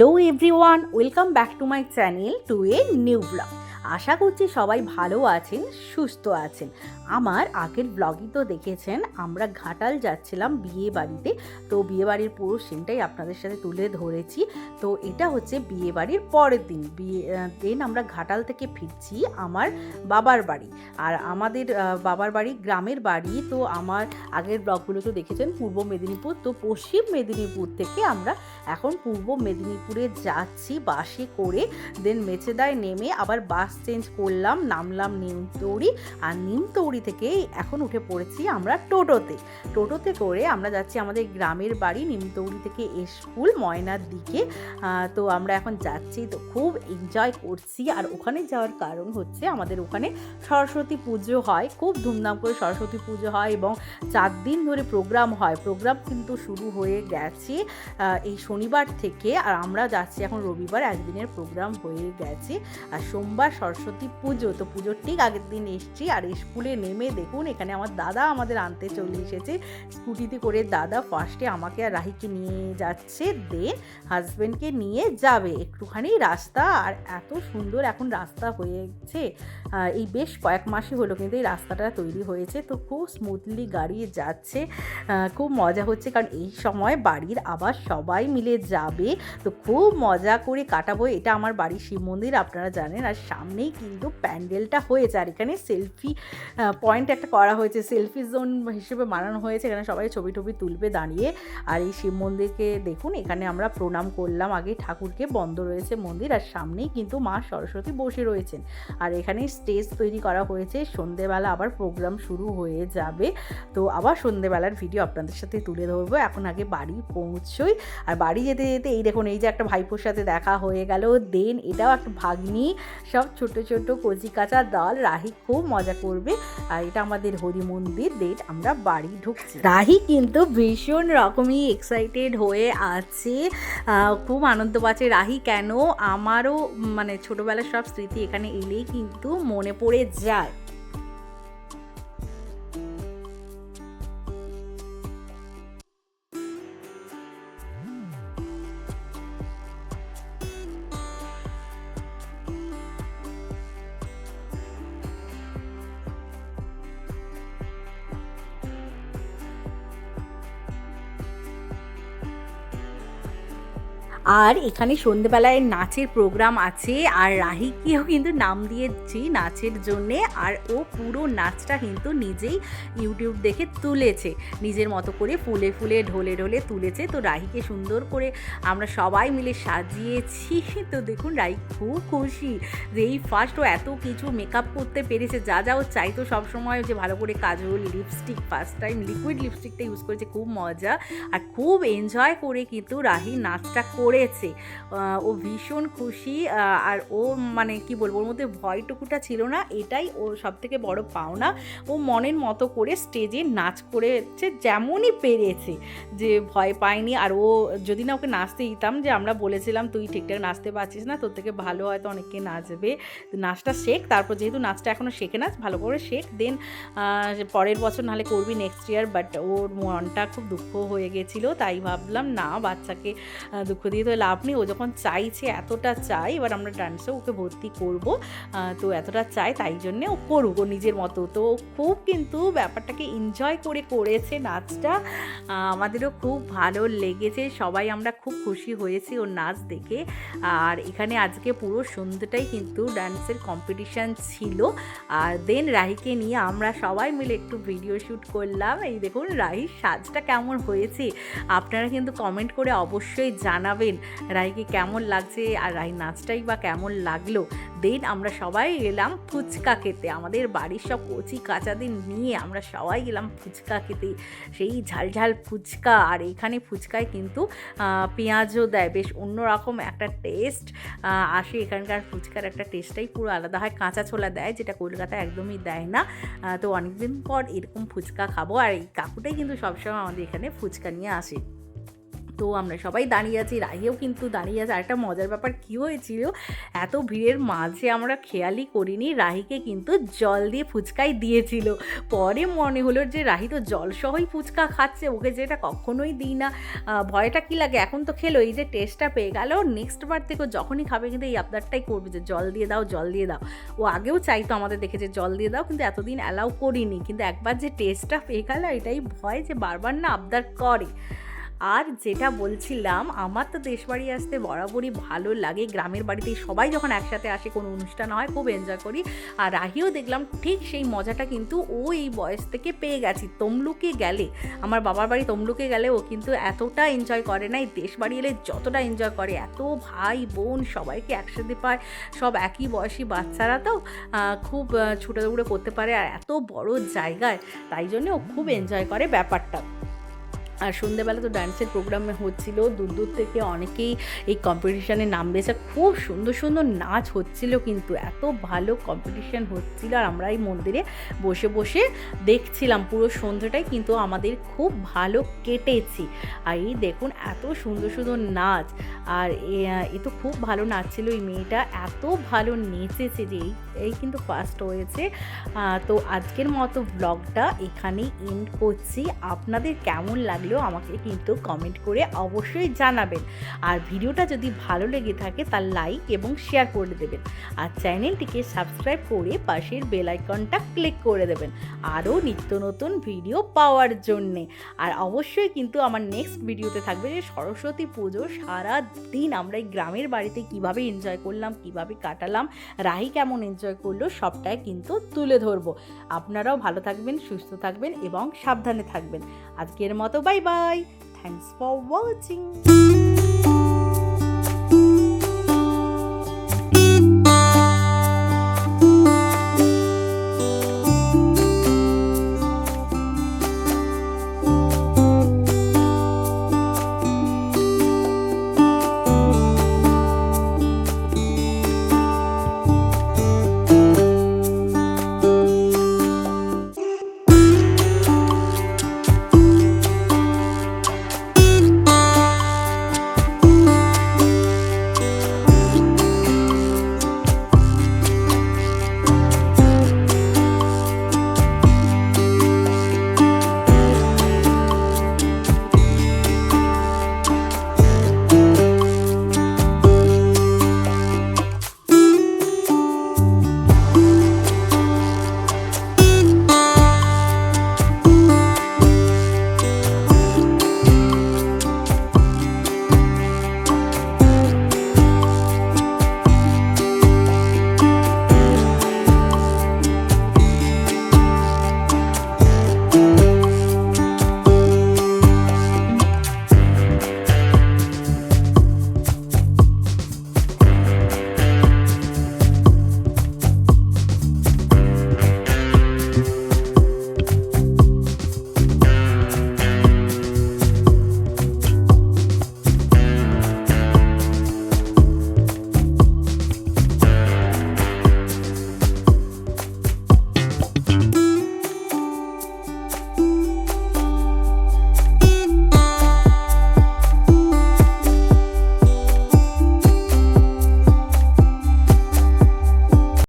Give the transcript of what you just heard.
Hello everyone, welcome back to my channel to a new blog. আশা করছি সবাই ভালো আছেন, সুস্থ আছেন। আমার আগের ব্লগই তো দেখেছেন, আমরা ঘাটাল যাচ্ছিলাম বিয়ে বাড়িতে। তো বিয়ে বাড়ির পুরো সিনটাই আপনাদের সাথে তুলে ধরেছি। তো এটা হচ্ছে বিয়ে বাড়ির পরের দিন। দিন আমরা ঘাটাল থেকে ফিরছি আমার বাবার বাড়ি। আর আমাদের বাবার বাড়ি গ্রামের বাড়ি। তো আমার আগের ব্লগগুলো তো দেখেছেন পূর্ব মেদিনীপুর। তো পশ্চিম মেদিনীপুর থেকে আমরা এখন পূর্ব মেদিনীপুরে যাচ্ছি বাসে করে। দেন মেচেদায় নেমে আবার বাস চেঞ্জ করলাম, নামলাম নিমতৌড়ি। আর নিমতৌড়ি থেকে এখন উঠে পড়েছি আমরা টোটোতে করে আমরা যাচ্ছি আমাদের গ্রামের বাড়ি নিমতৌড়ি থেকে স্কুল ময়নার দিকে। তো আমরা এখন যাচ্ছি, তো খুব এনজয় করছি। আর ওখানে যাওয়ার কারণ হচ্ছে আমাদের ওখানে সরস্বতী পুজো হয়, খুব ধুমধাম করে সরস্বতী পুজো হয় এবং 4 দিন ধরে প্রোগ্রাম হয়। প্রোগ্রাম কিন্তু শুরু হয়ে গেছে এই শনিবার থেকে, আর আমরা যাচ্ছি এখন রবিবার, একদিনের প্রোগ্রাম হয়ে গেছে। আর সোমবার সরস্বতী পুজো, তো পুজোর ঠিক আগের দিন এসছি। আর স্কুলে নেমে দেখুন এখানে আমার দাদা আমাদের আনতে চলে এসেছে স্কুটিতে করে। দাদা ফার্স্টে আমাকে আর রাহিকে নিয়ে যাচ্ছে, দেন হাজব্যান্ডকে নিয়ে যাবে একটুখানি রাস্তা। আর এত সুন্দর এখন রাস্তা হয়েছে, এই বেশ কয়েক মাসই হলো কিন্তু এই রাস্তাটা তৈরি হয়েছে। তো খুব স্মুথলি গাড়ি যাচ্ছে, খুব মজা হচ্ছে, কারণ এই সময় বাড়ির আবার সবাই মিলে যাবে। তো খুব মজা করে কাটাবো। এটা আমার বাড়ির শিব মন্দির, আপনারা জানেন। আর সামনেই কিন্তু প্যান্ডেলটা হয়েছে, আর এখানে সেলফি পয়েন্ট একটা করা হয়েছে, সেলফি জোন হিসেবে বানানো হয়েছে। এখানে সবাই ছবি তুলবে দাঁড়িয়ে। আর এই শিব মন্দিরকে দেখুন, এখানে আমরা প্রণাম করলাম আগে ঠাকুরকে, বন্ধ রয়েছে মন্দির। আর সামনেই কিন্তু মা সরস্বতী বসে রয়েছেন। আর এখানে স্টেজ তৈরি করা হয়েছে, সন্ধেবেলা আবার প্রোগ্রাম শুরু হয়ে যাবে। তো আবার সন্ধেবেলার ভিডিও আপনাদের সাথে তুলে ধরবো। এখন আগে বাড়ি পৌঁছোই। আর বাড়ি যেতে যেতে এই দেখুন, এই যে একটা ভাইপোর সাথে দেখা হয়ে গেল, দেন এটাও একটা ভাগ্নি, সব ছোট ছোট কচি কাঁচা দল। রাহি খুব মজা করবে। আর এটা আমাদের হরি মন্দির। দেন আমরা বাড়ি ঢুকছি। রাহি কিন্তু ভীষণ রকমই এক্সাইটেড হয়ে আছে, খুব আনন্দ পাচ্ছে। রাহি কেন, আমারও মানে ছোটোবেলার সব স্মৃতি এখানে এলেই কিন্তু মনে পড়ে যায়। আর এখানে সন্ধ্যেবেলায় নাচের প্রোগ্রাম আছে, আর রাহিকেও কিন্তু নাম দিয়েছি নাচের জন্যে। আর ও পুরো নাচটা কিন্তু নিজেই ইউটিউব দেখে তুলেছে, নিজের মতো করে ফুলে ফুলে ঢলে ঢলে তুলেছে। তো রাহিকে সুন্দর করে আমরা সবাই মিলে সাজিয়েছি। তো দেখুন রাহি খুব খুশি যে এই ফার্স্ট ও এত কিছু মেকআপ করতে পেরেছে, যা ও চাইতো সবসময়, যে ভালো করে kajal, lipstick, first time liquid লিপস্টিকটা ইউজ করেছে, খুব মজা। আর খুব এনজয় করে কিন্তু রাহি নাচটা করেছে। ও ভীষণ খুশি। আর ও মানে কি বলবো, ওর মধ্যে ভয়টুকুটা ছিল না, এটাই ওর সব থেকে বড় পাওনা। ও মনের মতো করে স্টেজে নাচ করেছে, যেমনই পেরেছে, যে ভয় পায়নি। আর ও যদি না ওকে নাচতে দিতাম, যে আমরা বলেছিলাম তুই ঠিকঠাক নাচতে পারছিস না, তোর থেকে ভালো হয়তো অনেকে নাচবে, নাচটা শেখ। তারপর যেহেতু নাচটা এখনও শেখে না, ভালো করে শেখ, দেন পরের বছর নাহলে করবি নেক্সট ইয়ার। বাট ওর মনটা খুব দুঃখ হয়ে গেছিলো, তাই ভাবলাম না, বাচ্চাকে দুঃখ দিয়ে তো লাভ নেই। ও যখন চাইছে, এতটা চাই, এবার আমরা ডান্সে ওকে ভর্তি করব। তো এতটা চাই, তাই জন্যে ও করুক ও নিজের মতো। তো খুব কিন্তু ব্যাপারটাকে এনজয় করে করেছে নাচটা, আমাদেরও খুব ভালো লেগেছে, সবাই আমরা খুব খুশি হয়েছি ওর নাচ দেখে। আর এখানে আজকে পুরো সন্ধ্যেটাই কিন্তু ডান্সের কম্পিটিশান ছিল। আর দেন রাহিকে নিয়ে আমরা সবাই মিলে একটু ভিডিও শ্যুট করলাম। এই দেখুন রাহির সাজটা কেমন হয়েছে, আপনারা কিন্তু কমেন্ট করে অবশ্যই জানাবেন রাহিকে কেমন লাগছে, আর রাহি নাচটাই বা কেমন লাগলো। দেন আমরা সবাই গেলাম ফুচকা খেতে, আমাদের বাড়ির সব কচি কাচাদের নিয়ে আমরা সবাই গেলাম ফুচকা খেতে, সেই ঝালঝাল ফুচকা। আর এখানে ফুচকায় কিন্তু পেঁয়াজও দেয়, বেশ অন্যরকম একটা টেস্ট আসে। এখানকার ফুচকার একটা টেস্টটাই পুরো আলাদা হয়, কাঁচা ছোলা দেয়, যেটা কলকাতায় একদমই দেয় না। তো অনেকদিন পর এরকম ফুচকা খাবো। আর এই কাকুটাই কিন্তু সবসময় আমাদের এখানে ফুচকা নিয়ে আসে। তো তো আমরা সবাই দাঁড়িয়ে আছি, রাহিও কিন্তু দাঁড়িয়ে আছে। আরেকটা মজার ব্যাপার কী হয়েছিল, এত ভিড়ের মাঝে আমরা খেয়ালই করিনি রাহিকে কিন্তু জল দিয়ে ফুচকাই দিয়েছিল। পরে মনে হলো যে রাহি তো জল সহই ফুচকা খাচ্ছে, ওকে যেটা কখনোই দিই না। ভয়টা কী লাগে, এখন তো খেলো, এই যে টেস্টটা পেয়ে গেল, নেক্সট বার থেকে যখনই খাবে কিন্তু এই আবদারটাই করবে যে জল দিয়ে দাও, জল দিয়ে দাও। ও আগেও চাইতো আমাদের দেখে যে জল দিয়ে দাও, কিন্তু এতদিন অ্যালাউ করিনি, কিন্তু একবার যে টেস্টটা পেয়ে গেল এটাই ভয় যে বারবার না আবদার করে। আর যেটা বলছিলাম, আমার তো দেশবাড়ি আসতে বরাবরই ভালো লাগে, গ্রামের বাড়িতেই সবাই যখন একসাথে আসে কোনো অনুষ্ঠান হয় খুব এনজয় করি। আর রাহিও দেখলাম ঠিক সেই মজাটা কিন্তু ও এই বয়স থেকে পেয়ে গেছি। তমলুকে গেলে, আমার বাবার বাড়ি তমলুকে গেলে ও কিন্তু এতটা এনজয় করে না, এই দেশবাড়ি এলে যতটা এনজয় করে। এত ভাই বোন সবাইকে একসাথে পায়, সব একই বয়সী বাচ্চারা, তো খুব ছুটাদৌড়ো করতে পারে আর এত বড় জায়গায়, তাই জন্য ও খুব এনজয় করে ব্যাপারটা। আর সন্ধ্যেবেলা তো ডান্সের প্রোগ্রামে হচ্ছিল, দূর দূর থেকে অনেকেই এই কম্পিটিশানে নাম দিয়েছে, খুব সুন্দর সুন্দর নাচ হচ্ছিল, কিন্তু এত ভালো কম্পিটিশান হচ্ছিল। আর আমরা এই মন্দিরে বসে বসে দেখছিলাম পুরো সন্ধ্যাটাই, কিন্তু আমাদের খুব ভালো কেটেছি। আর এই দেখুন এত সুন্দর সুন্দর নাচ, আর এ তো খুব ভালো নাচছিল, এই মেয়েটা এত ভালো নেচেছে যে এই কিন্তু ফার্স্ট হয়েছে। তো আজকের মতো ব্লগটা এখানেই এন্ড করছি। আপনাদের কেমন লাগলো আমাকে কিন্তু কমেন্ট করে অবশ্যই জানাবেন। আর ভিডিওটা যদি ভালো লেগে থাকে তার লাইক এবং শেয়ার করে দেবেন, আর চ্যানেলটিকে সাবস্ক্রাইব করে পাশের বেল আইকনটা ক্লিক করে দেবেন আরও নিত্য নতুন ভিডিও পাওয়ার জন্যে। আর অবশ্যই কিন্তু আমার নেক্সট ভিডিওতে থাকবে যে সরস্বতী পুজো সারা দিন আমরা এই গ্রামের বাড়িতে কিভাবে এনজয় করলাম, কিভাবে কাটালাম, রাহি কেমন এনজয় করলো, সবটাই কিন্তু তুলে ধরবো। আপনারাও ভালো থাকবেন, সুস্থ থাকবেন এবং সাবধানে থাকবেন। আজকের মতো bye bye, thanks for watching.